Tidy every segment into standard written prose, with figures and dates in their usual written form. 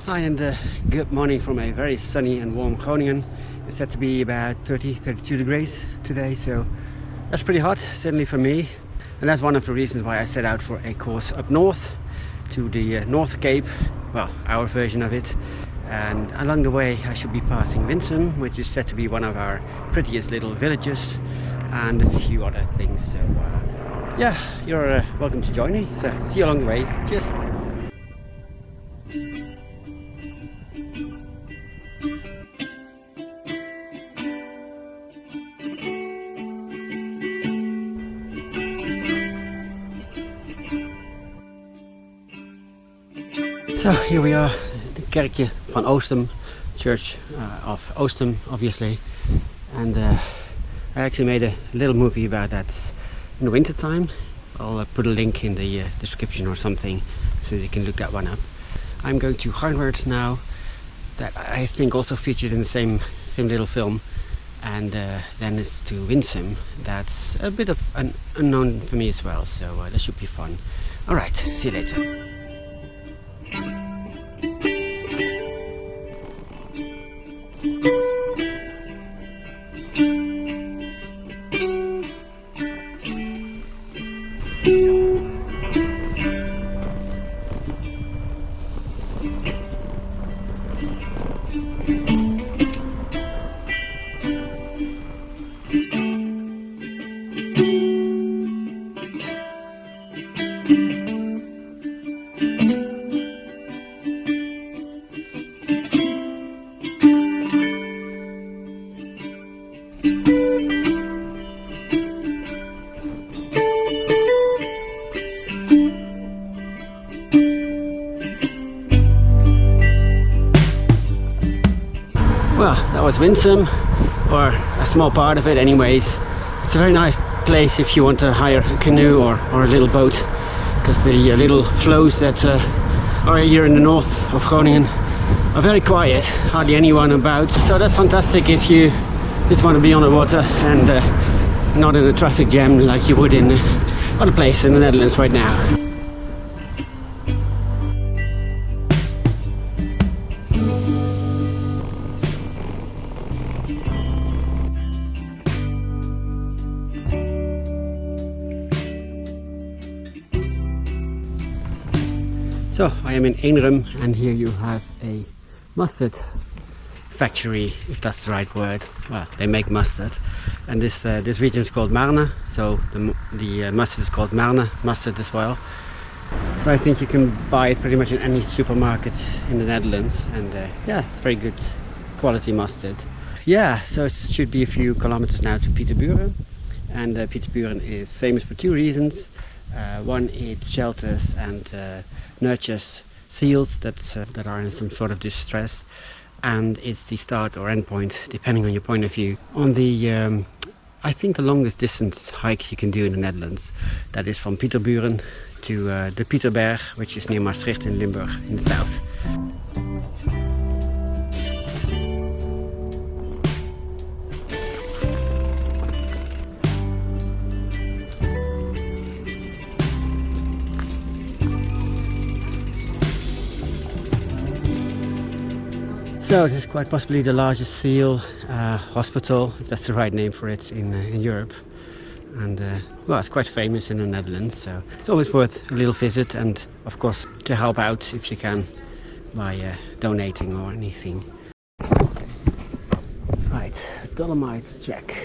Hi and good morning from a very sunny and warm Groningen. It's set to be about 32 degrees today, so that's pretty hot, certainly for me. And that's one of the reasons why I set out for a course up north to the North Cape, well, our version of it. And along the way I should be passing Winsum, which is said to be one of our prettiest little villages, and a few other things. So yeah, you're welcome to join me. So see you along the way. Cheers. So here we are, the kerkje van Oostum, church of Oostum, obviously. And I actually made a little movie about that in the winter time. I'll put a link in the description or something so you can look that one up. I'm going to Harvard now, that I think also featured in the same little film. And then it's to Winsum. That's a bit of an unknown for me as well, so that should be fun. Alright, see you later. Well, that was Winsum, or a small part of it anyways. It's a very nice place if you want to hire a canoe or a little boat, because the little flows that are here in the north of Groningen are very quiet, hardly anyone about. So that's fantastic if you just want to be on the water and not in a traffic jam like you would in other places in the Netherlands right now. So I am in Arnhem, and here you have a mustard factory, if that's the right word. Well, they make mustard, and this region is called Marne, so the mustard is called Marne Mustard as well. So I think you can buy it pretty much in any supermarket in the Netherlands, and yeah, it's very good quality mustard. Yeah, so it should be a few kilometers now to Pieterburen, and Pieterburen is famous for two reasons. One, it shelters and nurtures seals that are in some sort of distress, and it's the start or end point, depending on your point of view, on the I think the longest distance hike you can do in the Netherlands. That is from Pieterburen to the Pieterburen, which is near Maastricht in Limburg in the south. So this is quite possibly the largest seal hospital, if that's the right name for it, in Europe. And well, it's quite famous in the Netherlands, so it's always worth a little visit, and of course to help out if you can by donating or anything. Right, Dolomites check,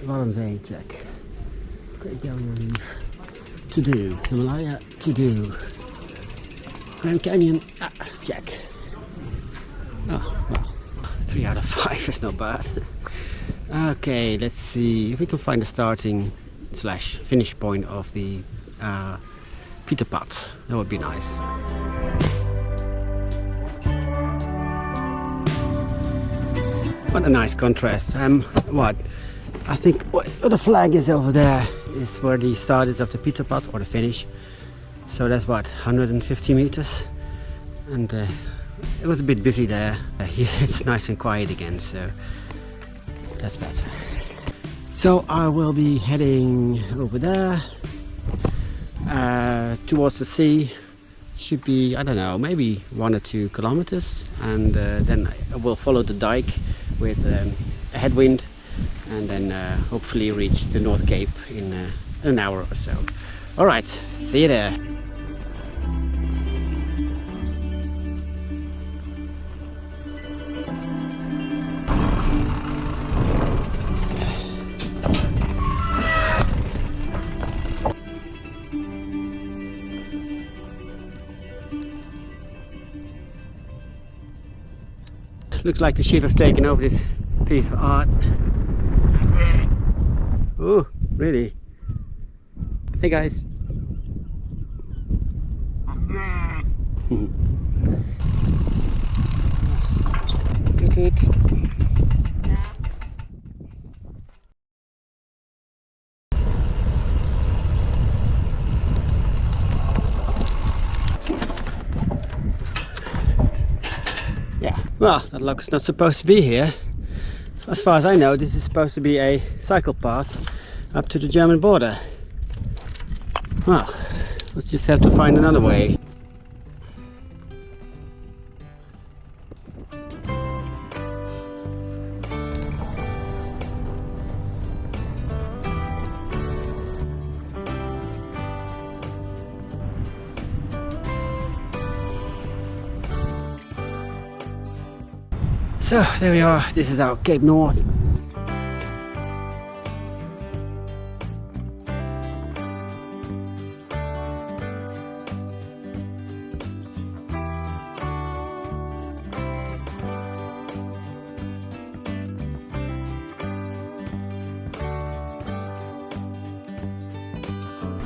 Waddenzee check, Great Barrier Reef to do, Himalaya to do, Grand Canyon check. Oh, well, 3 out of 5 is not bad. Okay, let's see if we can find the starting / finish point of the Pieterpad. That would be nice. What a nice contrast. I think what the flag is over there is where the start is of the Pieterpad, or the finish. So that's what, 150 meters, and it was a bit busy there. It's nice and quiet again, so that's better. So I will be heading over there towards the sea, should be, I don't know, maybe 1 or 2 kilometers, and then I will follow the dike with a headwind, and then hopefully reach the North Cape in an hour or so. Alright, see you there. Looks like the sheep have taken over this piece of art. Oh, really? Hey guys. Good. Yeah, well, that log's not supposed to be here. As far as I know, this is supposed to be a cycle path up to the German border. Well, let's just have to find another way. So there we are, this is our Cape North.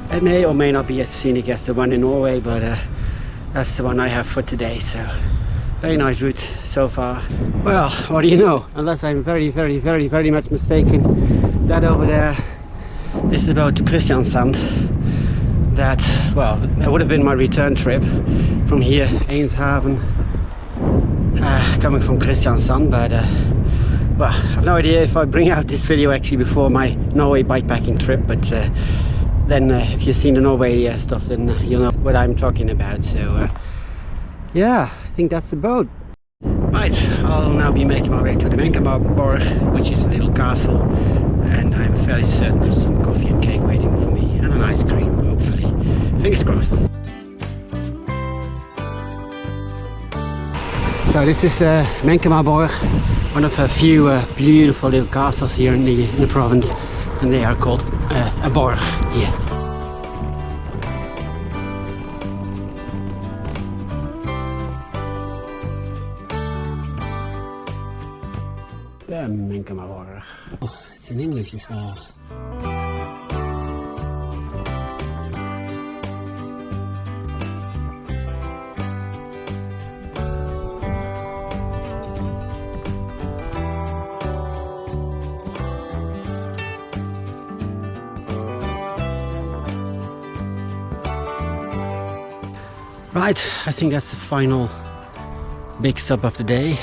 It may or may not be as scenic as the one in Norway, but that's the one I have for today, so very nice route so far. Well, what do you know, unless I'm very much mistaken, that over there is the road to Kristiansand. That, well, that would have been my return trip from here, Eemshaven, coming from Kristiansand, but well, I have no idea if I bring out this video actually before my Norway bikepacking trip, but then if you've seen the Norway stuff, then you'll know what I'm talking about. So yeah, I think that's the boat. Right, I'll now be making my way to the Menkemaborg, which is a little castle, and I'm fairly certain there's some coffee and cake waiting for me, and an ice cream, hopefully. Fingers crossed. So this is Menkemaborg, one of a few beautiful little castles here in the province, and they are called a borg here. The Menkemaborg. Oh, it's in English as well. Right, I think that's the final big stop of the day.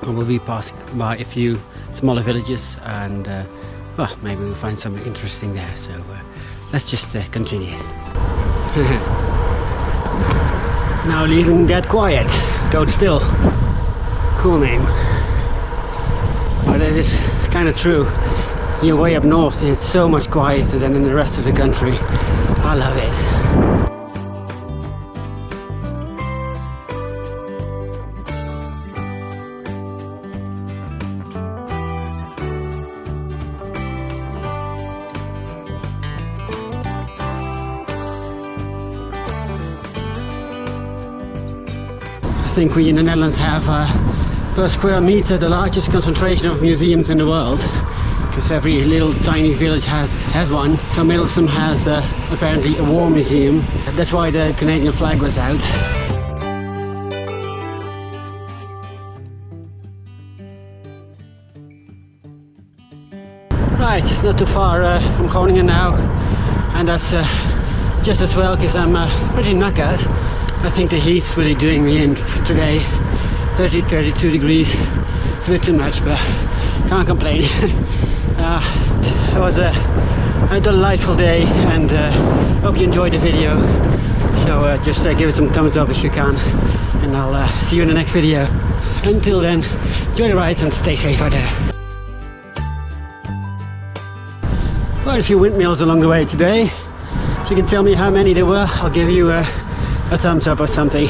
And we'll be passing by a few smaller villages, and well, maybe we'll find something interesting there. So let's just continue. Now leaving that quiet, Goat Still. Cool name. But it is kind of true. You're way up north, it's so much quieter than in the rest of the country. I love it. I think we in the Netherlands have per square meter the largest concentration of museums in the world, because every little tiny village has one. So Middlesum has apparently a war museum. That's why the Canadian flag was out. Right, it's not too far from Groningen now, and that's just as well, because I'm pretty knackered. I think the heat's really doing me in today. 32 degrees. It's a bit too much, but can't complain. It was a delightful day, and hope you enjoyed the video. So just give it some thumbs up if you can, and I'll see you in the next video. Until then, enjoy the rides and stay safe out there. Quite a few windmills along the way today. If you can tell me how many there were, I'll give you a thumbs up or something.